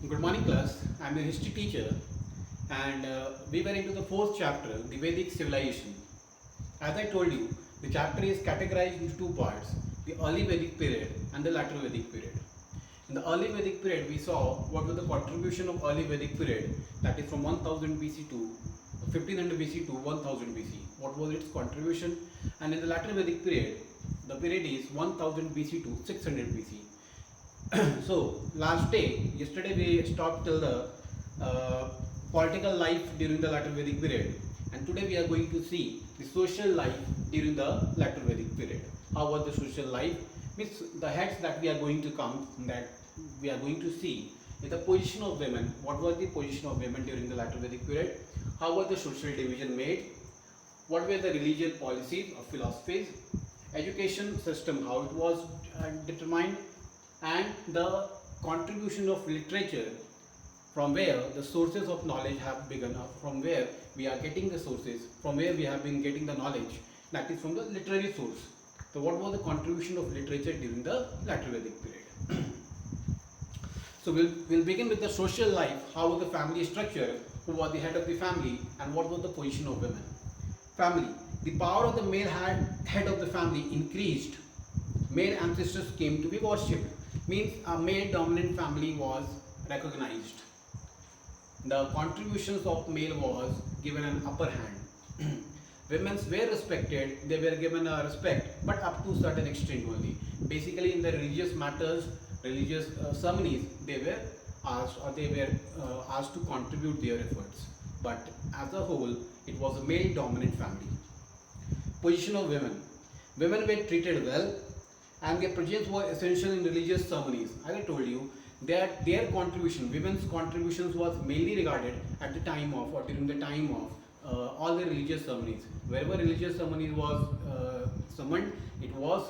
Good morning class, I am a history teacher and we were into the fourth chapter, the Vedic civilization. As I told you, the chapter is categorized into two parts, the early Vedic period and the later Vedic period. In the early Vedic period, we saw what was the contribution of early Vedic period, that is from 1000 BC to 1500 BC to 1000 BC. What was its contribution? And in the later Vedic period, the period is 1000 BC to 600 BC. So yesterday we stopped till the political life during the later Vedic period, and today we are going to see the social life during the later Vedic period. How was the social life? Means the heads that we are going to come, that we are going to see is the position of women. What was the position of women during the later Vedic period? How was the social division made? What were the religious policies or philosophies? Education system, how it was determined, and the contribution of literature, from where the sources of knowledge have begun up, from where we are getting the sources, from where we have been getting the knowledge, that is from the literary source. So what was the contribution of literature during the later Vedic period? So we'll begin with the social life. How was the family structure, who was the head of the family, and what was the position of women. Family, the power of the male head of the family increased. Male ancestors came to be worshipped, means a male dominant family was recognized. The contributions of male was given an upper hand. Women were respected, they were given a respect, but up to certain extent only. Basically in the religious matters, religious ceremonies, they were asked to contribute their efforts. But as a whole, it was a male dominant family. Position of women. Women were treated well, and their presence was essential in religious ceremonies. As I told you, that their contribution, women's contributions, was mainly regarded at the time of, or during the time of all the religious ceremonies. Wherever religious ceremony was summoned, it was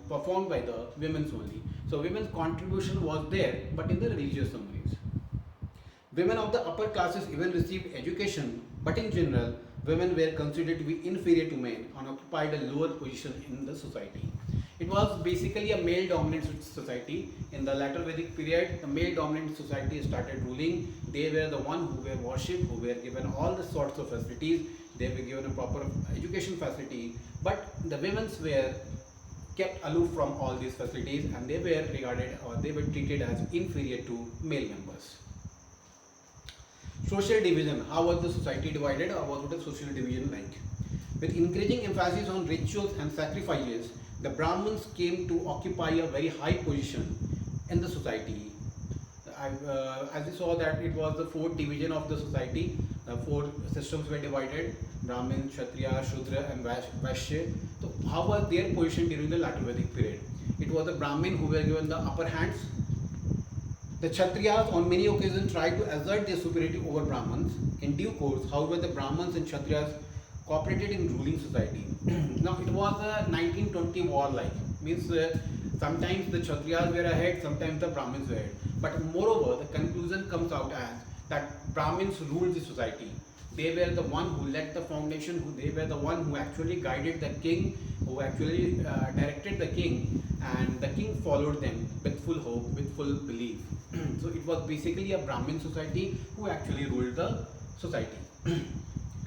performed by the women's only. So women's contribution was there, but in the religious ceremonies. Women of the upper classes even received education, but in general, women were considered to be inferior to men and occupied a lower position in the society. It was basically a male dominant society. In the later Vedic period, the male dominant society started ruling. They were the one who were worshipped, who were given all the sorts of facilities. They were given a proper education facility, but the women were kept aloof from all these facilities, and they were regarded, or they were treated as inferior to male members. Social division. How was the society divided, or what was the social division like? With increasing emphasis on rituals and sacrifices, the Brahmins came to occupy a very high position in the society. As you saw that it was the fourth division of the society. The four systems were divided: Brahmin, Kshatriya, Shudra and Vaishya. So how was their position during the later Vedic period? It was the Brahmin who were given the upper hands. The Kshatriyas on many occasions tried to assert their superiority over Brahmins. In due course, however, the Brahmins and Kshatriyas cooperated in ruling society. Now it was a 1920 war like, means sometimes the Kshatriyas were ahead, sometimes the Brahmins were ahead. But moreover, the conclusion comes out as that Brahmins ruled the society. They were the one who led the foundation, they were the one who actually guided the king, who actually directed the king, and the king followed them with full hope, with full belief. So it was basically a Brahmin society who actually ruled the society.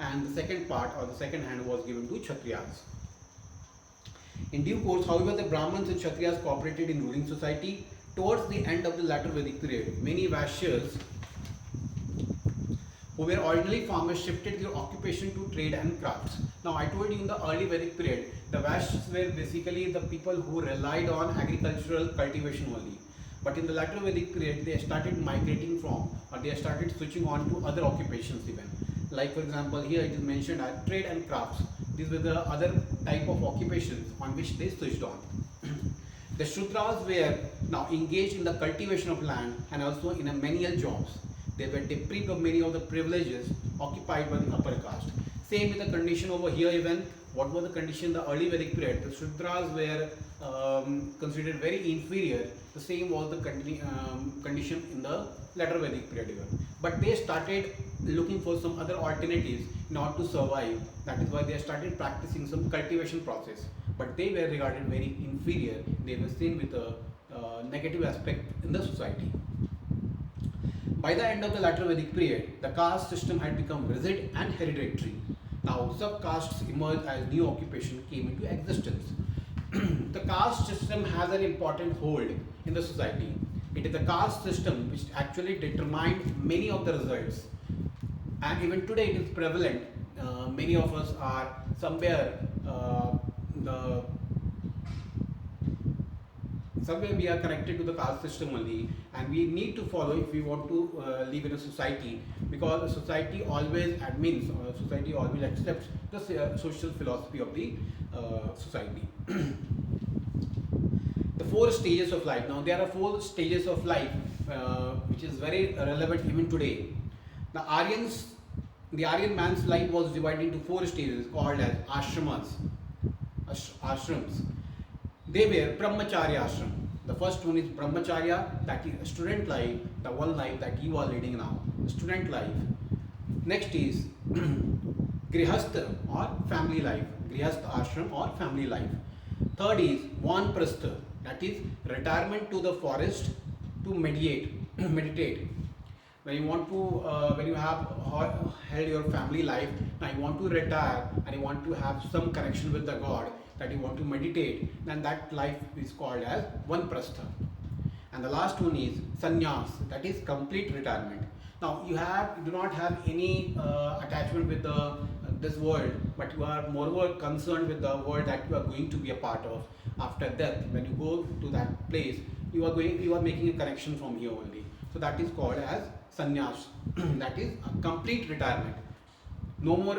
And the second part, or the second hand, was given to Kshatriyas. In due course, however, the Brahmins and Kshatriyas cooperated in ruling society. Towards the end of the later Vedic period, many Vaishyas who were ordinary farmers shifted their occupation to trade and crafts. Now I told you in the early Vedic period, the Vaishyas were basically the people who relied on agricultural cultivation only. But in the later Vedic period, they started migrating from, or they started switching on to other occupations even. Like for example, here it is mentioned as trade and crafts. These were the other type of occupations on which they switched on. The Shudras were now engaged in the cultivation of land and also in a menial jobs. They were deprived of many of the privileges occupied by the upper caste. Same with the condition over here even. What was the condition in the early Vedic period? The Shudras were considered very inferior. The same was the condition in the later Vedic period even. But they started looking for some other alternatives in order to survive. That is why they started practicing some cultivation process. But they were regarded very inferior. They were seen with a negative aspect in the society. By the end of the later Vedic period, the caste system had become rigid and hereditary. Now, sub-castes emerged as new occupation came into existence. The caste system has an important hold in the society. It is the caste system which actually determined many of the results, and even today it is prevalent. Many of us are somewhere the somewhere we are connected to the caste system only, and we need to follow if we want to live in a society, because the society always admins, or society always accepts the social philosophy of the society. The four stages of life. Now there are four stages of life which is very relevant even today. The Aryan man's life was divided into four stages called as ashrams. They were brahmacharya ashram. The first one is brahmacharya, that is student life, the one life that you are leading now, student life. Next is grihastha or family life, grihastha ashram or family life. Third is vanprastha, that is retirement to the forest to meditate. When you want to, when you have held your family life, now you want to retire and you want to have some connection with the God, that you want to meditate, then that life is called as vanprastha. And the last one is sannyas, that is complete retirement. Now you do not have any attachment with this world, but you are moreover concerned with the world that you are going to be a part of after death. When you go to that place, you are making a connection from here only. So that is called as sannyas. That is a complete retirement. No more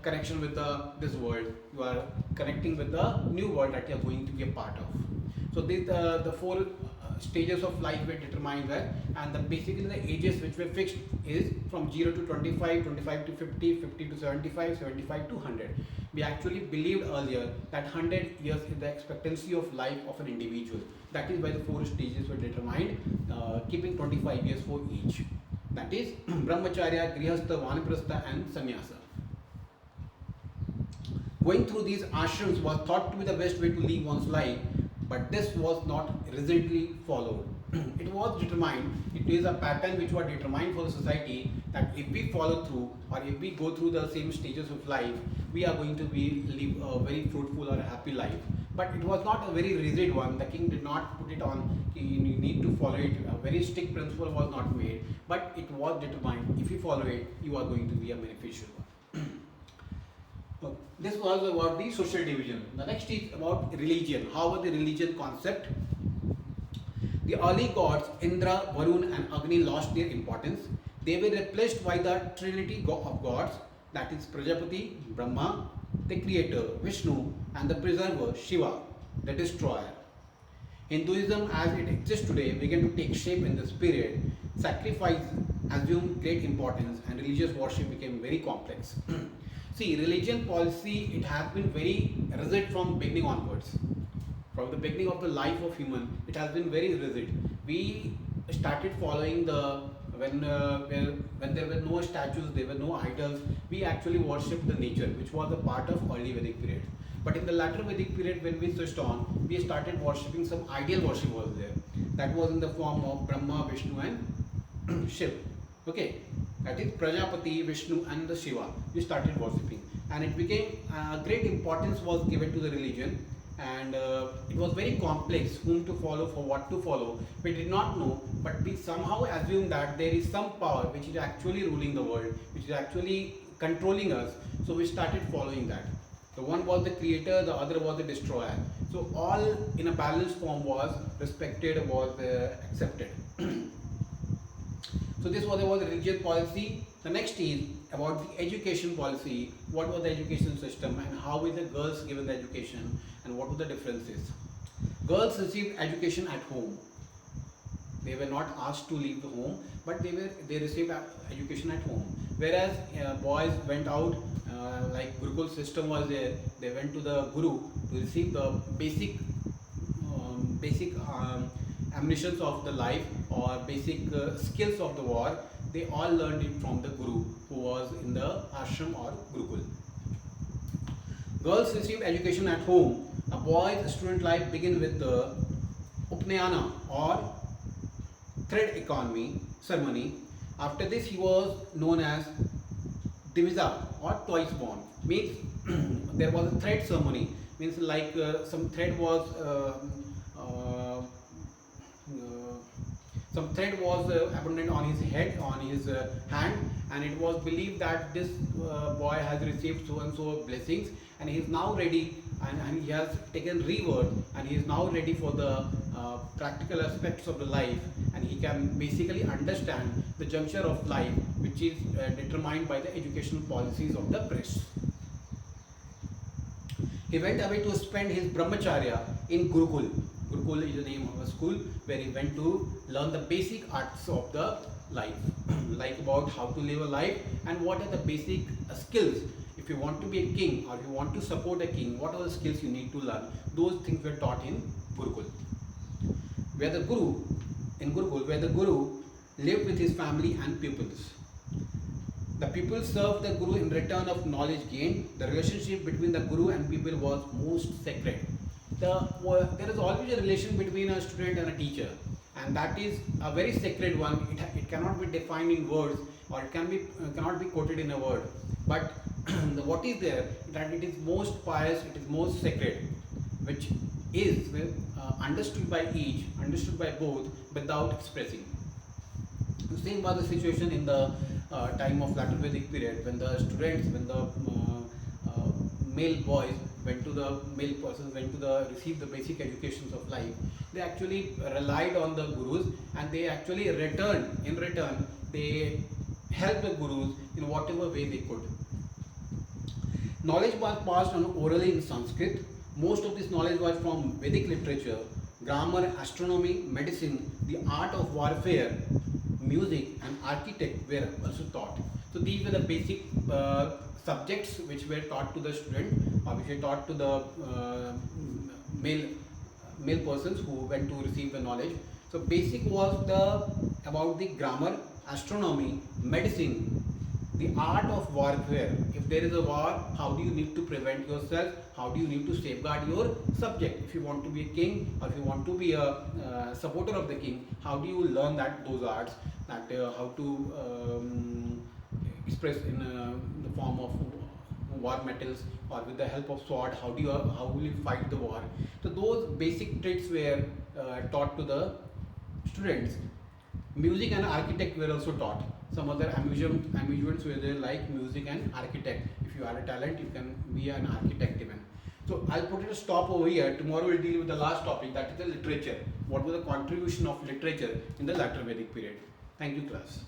connection with this world. You are connecting with the new world that you are going to be a part of. So the four stages of life were determined there, and basically the ages which were fixed is from 0 to 25, 25 to 50, 50 to 75, 75 to 100. We actually believed earlier that 100 years is the expectancy of life of an individual. That is why the four stages were determined, keeping 25 years for each. That is brahmacharya, grihastha, vanaprastha and sannyasa. Going through these ashrams was thought to be the best way to live one's life, but this was not rigidly followed. It was determined, it is a pattern which was determined for the society, that if we follow through or if we go through the same stages of life, we are going to live a very fruitful or happy life. But it was not a very rigid one. The king did not put it on, you need to follow it. A very strict principle was not made, but it was determined, if you follow it, you are going to be a beneficial one. So this was about the social division. The next is about religion. How was the religion concept? The early gods Indra, Varun and Agni lost their importance. They were replaced by the trinity of gods, that is Prajapati, Brahma, the creator, Vishnu, and the preserver, Shiva, the destroyer. Hinduism as it exists today began to take shape in this period. Sacrifice assumed great importance and religious worship became very complex. See, religion policy, it has been very rigid from beginning onwards. From the beginning of the life of human, it has been very rigid. We started following when there were no statues, there were no idols, we actually worshipped the nature, which was a part of early Vedic period. But in the latter Vedic period, when we switched on, we started worshipping some ideal worship was there. That was in the form of Brahma, Vishnu and Shiv. Okay, that is Prajapati, Vishnu and the Shiva. We started worshipping, and it became great importance was given to the religion, and it was very complex whom to follow, for what to follow. We did not know, but we somehow assumed that there is some power which is actually ruling the world, which is actually controlling us. So we started following that. So one was the creator, the other was the destroyer. So all in a balanced form was respected, was accepted. So this was about the religious policy. The next is about the education policy. What was the education system and how were the girls given the education and what were the differences? Girls received education at home. They were not asked to leave the home, but they received education at home. Whereas boys went out, like Gurukul system was there. They went to the Guru to receive the basic ammunitions of the life or basic skills of the war. They all learned it from the Guru who was in the ashram or Gurukul. Girls received education at home. A boy's student life began with the Upnayana or thread economy ceremony. After this, he was known as Divisa or twice born. Means there was a thread ceremony. Means like some thread was some thread was abundant on his head, on his hand, and it was believed that this boy has received so and so blessings, and he is now ready, and he has taken rebirth, and he is now ready for the practical aspects of the life, and he can basically understand the juncture of life, which is determined by the educational policies of the priests. He went away to spend his brahmacharya in Gurukul. Gurukul is the name of a school where he went to learn the basic arts of the life, like about how to live a life and what are the basic skills. If you want to be a king or if you want to support a king, what are the skills you need to learn? Those things were taught in Gurukul. Where the Guru, in Gurukul, where the Guru lived with his family and pupils. The people served the Guru in return of knowledge gained. The relationship between the Guru and people was most sacred. There is always a relation between a student and a teacher, and that is a very sacred one. It cannot be defined in words, or it cannot be quoted in a word. But what is there, that it is most pious, it is most sacred, which is understood by each, understood by both, without expressing. The same was the situation in the time of latter Vedic period, when the students, when the male boys went to the male persons went to the receive the basic educations of life. They actually relied on the gurus, and they actually returned in return. They helped the gurus in whatever way they could. Knowledge was passed on orally in Sanskrit. Most of this knowledge was from Vedic literature, grammar, astronomy, medicine, the art of warfare, music, and architect were also taught. So these were the basic subjects which were taught to the student, or which were taught to the male male persons who went to receive the knowledge. So basic was the about the grammar, astronomy, medicine, the art of warfare. If there is a war, how do you need to prevent yourself? How do you need to safeguard your subject? If you want to be a king, or if you want to be a supporter of the king, how do you learn those arts? That how to express in the form of war metals, or with the help of sword, how will you fight the war? So those basic traits were taught to the students. Music and architect were also taught. Some other amusements were there, like music and architect. If you have a talent, you can be an architect even. So I'll put it a stop over here. Tomorrow we'll deal with the last topic, that is the literature. What was the contribution of literature in the latter Vedic period? Thank you, class.